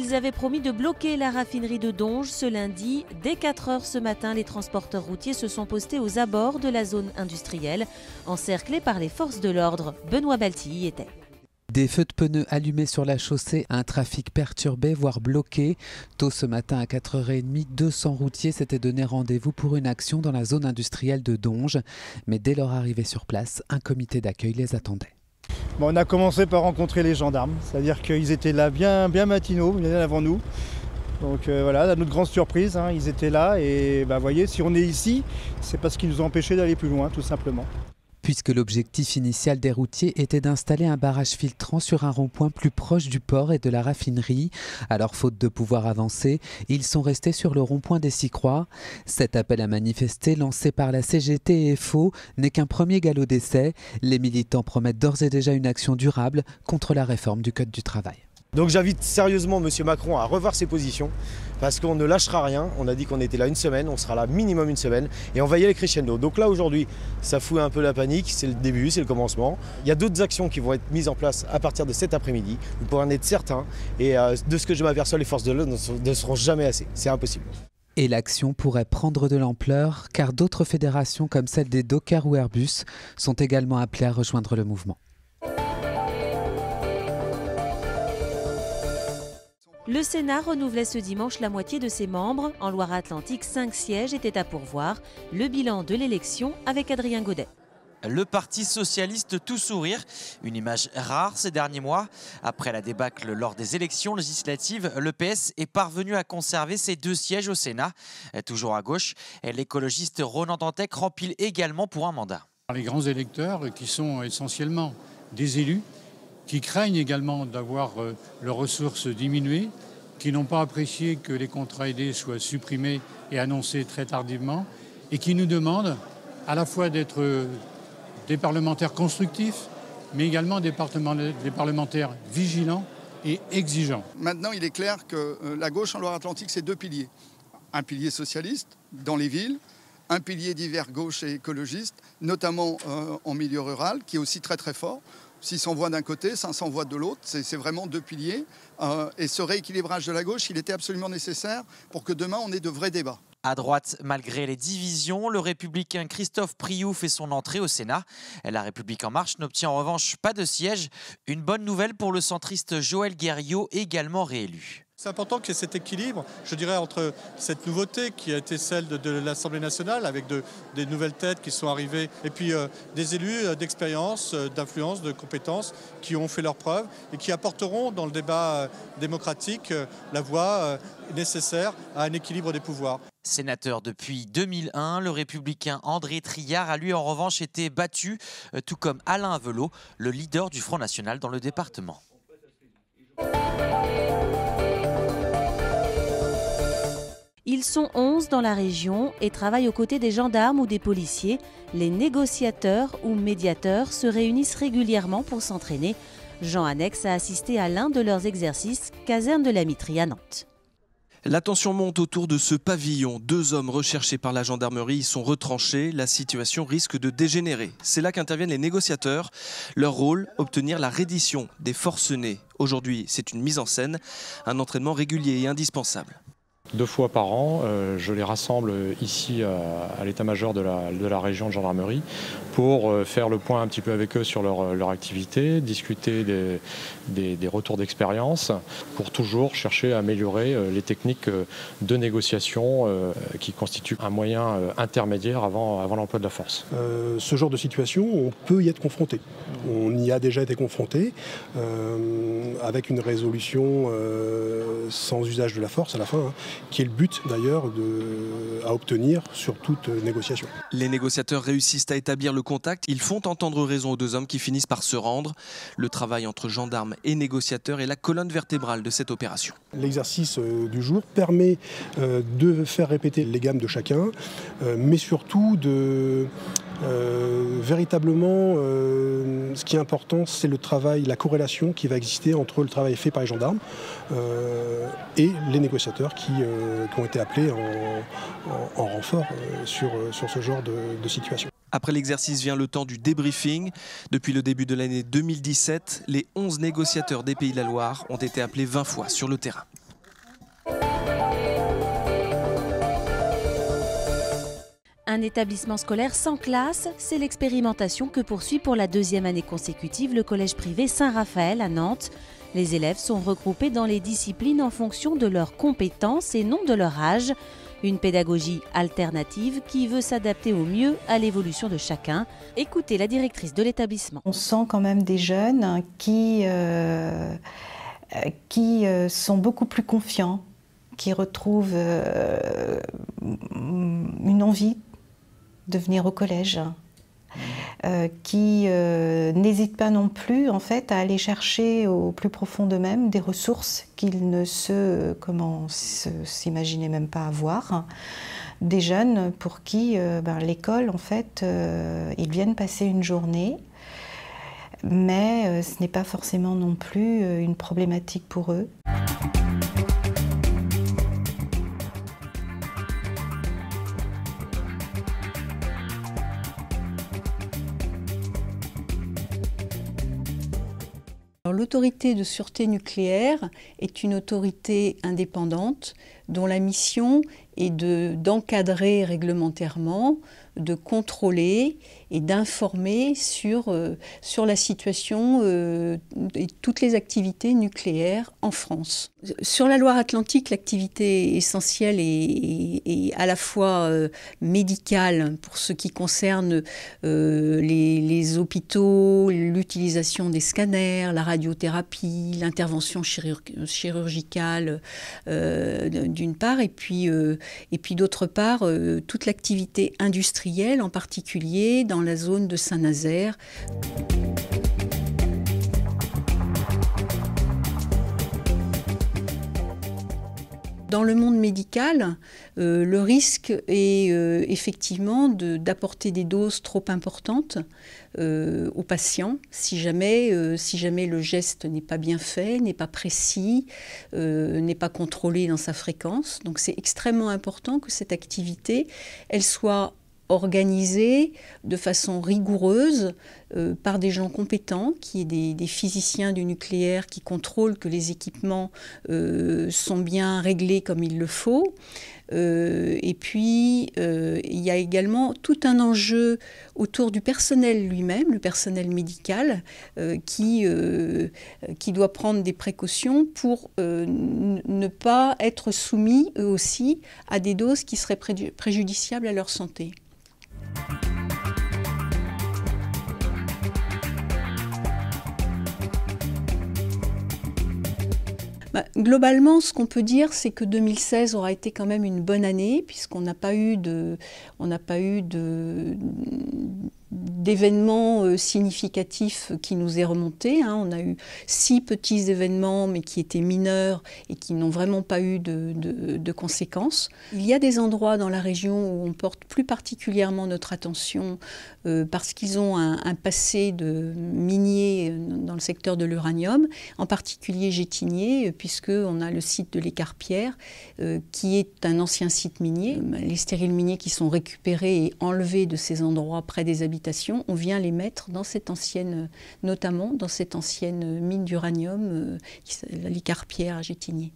Ils avaient promis de bloquer la raffinerie de Donges ce lundi. Dès 4 heures ce matin, les transporteurs routiers se sont postés aux abords de la zone industrielle, encerclés par les forces de l'ordre. Benoît Balti y était. Des feux de pneus allumés sur la chaussée, un trafic perturbé, voire bloqué. Tôt ce matin à 4h30, 200 routiers s'étaient donné rendez-vous pour une action dans la zone industrielle de Donges. Mais dès leur arrivée sur place, un comité d'accueil les attendait. Bon, on a commencé par rencontrer les gendarmes, c'est-à-dire qu'ils étaient là bien matinaux, bien avant nous. Donc voilà, à notre grande surprise, ils étaient là et vous voyez, si on est ici, c'est parce qu'ils nous ont empêchés d'aller plus loin, tout simplement. Puisque l'objectif initial des routiers était d'installer un barrage filtrant sur un rond-point plus proche du port et de la raffinerie. Alors, faute de pouvoir avancer, ils sont restés sur le rond-point des Six-Croix. Cet appel à manifester, lancé par la CGT et FO, n'est qu'un premier galop d'essai. Les militants promettent d'ores et déjà une action durable contre la réforme du Code du travail. Donc j'invite sérieusement M. Macron à revoir ses positions parce qu'on ne lâchera rien. On a dit qu'on était là une semaine, on sera là minimum une semaine et on va y aller crescendo. Donc là aujourd'hui, ça fout un peu la panique, c'est le début, c'est le commencement. Il y a d'autres actions qui vont être mises en place à partir de cet après-midi. Vous pourrez en être certain et de ce que je m'aperçois, les forces de l'ordre ne seront jamais assez. C'est impossible. Et l'action pourrait prendre de l'ampleur car d'autres fédérations comme celle des Dockers ou Airbus sont également appelées à rejoindre le mouvement. Le Sénat renouvelait ce dimanche la moitié de ses membres. En Loire-Atlantique, 5 sièges étaient à pourvoir. Le bilan de l'élection avec Adrien Godet. Le Parti socialiste tout sourire, une image rare ces derniers mois. Après la débâcle lors des élections législatives, le PS est parvenu à conserver ses 2 sièges au Sénat. Toujours à gauche, l'écologiste Ronan Dantec remplit également pour un mandat. Les grands électeurs qui sont essentiellement des élus, qui craignent également d'avoir leurs ressources diminuées, qui n'ont pas apprécié que les contrats aidés soient supprimés et annoncés très tardivement, et qui nous demandent à la fois d'être des parlementaires constructifs, mais également des parlementaires vigilants et exigeants. Maintenant, il est clair que la gauche en Loire-Atlantique, c'est 2 piliers. Un pilier socialiste dans les villes, un pilier divers gauche et écologiste, notamment en milieu rural, qui est aussi très très fort. 600 voix d'un côté, 500 voix de l'autre, c'est vraiment 2 piliers. Et ce rééquilibrage de la gauche, il était absolument nécessaire pour que demain, on ait de vrais débats. À droite, malgré les divisions, le républicain Christophe Priou fait son entrée au Sénat. La République En Marche n'obtient en revanche pas de siège. Une bonne nouvelle pour le centriste Joël Guerriau, également réélu. C'est important qu'il y ait cet équilibre, je dirais, entre cette nouveauté qui a été celle de l'Assemblée nationale, avec des nouvelles têtes qui sont arrivées, et puis des élus d'expérience, d'influence, de compétences, qui ont fait leurs preuves et qui apporteront dans le débat démocratique la voie nécessaire à un équilibre des pouvoirs. Sénateur depuis 2001, le républicain André Triard a lui en revanche été battu, tout comme Alain Avelot, le leader du Front National dans le département. Ils sont 11 dans la région et travaillent aux côtés des gendarmes ou des policiers. Les négociateurs ou médiateurs se réunissent régulièrement pour s'entraîner. Jean Annex a assisté à l'un de leurs exercices, caserne de la Mitrie à Nantes. La tension monte autour de ce pavillon. 2 hommes recherchés par la gendarmerie y sont retranchés. La situation risque de dégénérer. C'est là qu'interviennent les négociateurs. Leur rôle, obtenir la reddition des forcenés. Aujourd'hui, c'est une mise en scène, un entraînement régulier et indispensable. 2 fois par an, je les rassemble ici à l'état-major de la région de gendarmerie pour faire le point un petit peu avec eux sur leur activité, discuter des retours d'expérience pour toujours chercher à améliorer les techniques de négociation qui constituent un moyen intermédiaire avant l'emploi de la force. Ce genre de situation, on peut y être confronté. On y a déjà été confronté avec une résolution sans usage de la force à la fin, qui est le but d'ailleurs à obtenir sur toute négociation. Les négociateurs réussissent à établir le contact. Ils font entendre raison aux 2 hommes qui finissent par se rendre. Le travail entre gendarmes et négociateurs est la colonne vertébrale de cette opération. L'exercice du jour permet de faire répéter les gammes de chacun, mais surtout de véritablement, ce qui est important, c'est le travail, la corrélation qui va exister entre le travail fait par les gendarmes et les négociateurs qui ont été appelés en renfort sur ce genre de situation. Après l'exercice vient le temps du débriefing. Depuis le début de l'année 2017, les 11 négociateurs des Pays de la Loire ont été appelés 20 fois sur le terrain. Un établissement scolaire sans classe, c'est l'expérimentation que poursuit pour la 2e année consécutive le collège privé Saint-Raphaël à Nantes. Les élèves sont regroupés dans les disciplines en fonction de leurs compétences et non de leur âge. Une pédagogie alternative qui veut s'adapter au mieux à l'évolution de chacun. Écoutez la directrice de l'établissement. On sent quand même des jeunes qui sont beaucoup plus confiants, qui retrouvent une envie de venir au collège, qui n'hésitent pas non plus en fait, à aller chercher au plus profond d'eux-mêmes des ressources qu'ils ne s'imaginaient même pas avoir. Des jeunes pour qui l'école, en fait, ils viennent passer une journée, mais ce n'est pas forcément non plus une problématique pour eux. L'autorité de sûreté nucléaire est une autorité indépendante dont la mission est d'encadrer réglementairement, de contrôler et d'informer sur la situation et toutes les activités nucléaires en France. Sur la Loire-Atlantique, l'activité essentielle est à la fois médicale pour ce qui concerne les hôpitaux, l'utilisation des scanners, la radiothérapie, l'intervention chirurgicale d'une part, et puis d'autre part toute l'activité industrielle, en particulier dans la zone de Saint-Nazaire. Dans le monde médical, le risque est effectivement d'apporter des doses trop importantes aux patients si jamais le geste n'est pas bien fait, n'est pas précis, n'est pas contrôlé dans sa fréquence. Donc c'est extrêmement important que cette activité, elle soit organisée de façon rigoureuse par des gens compétents, qui est des physiciens du nucléaire qui contrôlent que les équipements sont bien réglés comme il le faut. Et puis, il y a également tout un enjeu autour du personnel lui-même, le personnel médical, qui doit prendre des précautions pour ne pas être soumis, eux aussi, à des doses qui seraient préjudiciables à leur santé. Globalement, ce qu'on peut dire, c'est que 2016 aura été quand même une bonne année, puisqu'on n'a pas eu d'événements significatifs qui nous est remonté. On a eu 6 petits événements, mais qui étaient mineurs et qui n'ont vraiment pas eu de conséquences. Il y a des endroits dans la région où on porte plus particulièrement notre attention parce qu'ils ont un passé de minier dans le secteur de l'uranium, en particulier Gétigné, puisqu'on a le site de l'Écarpierre, qui est un ancien site minier. Les stériles miniers qui sont récupérés et enlevés de ces endroits près des habitations, on vient les mettre dans cette ancienne, notamment dans cette ancienne mine d'uranium, l'Écarpierre à Gétigné.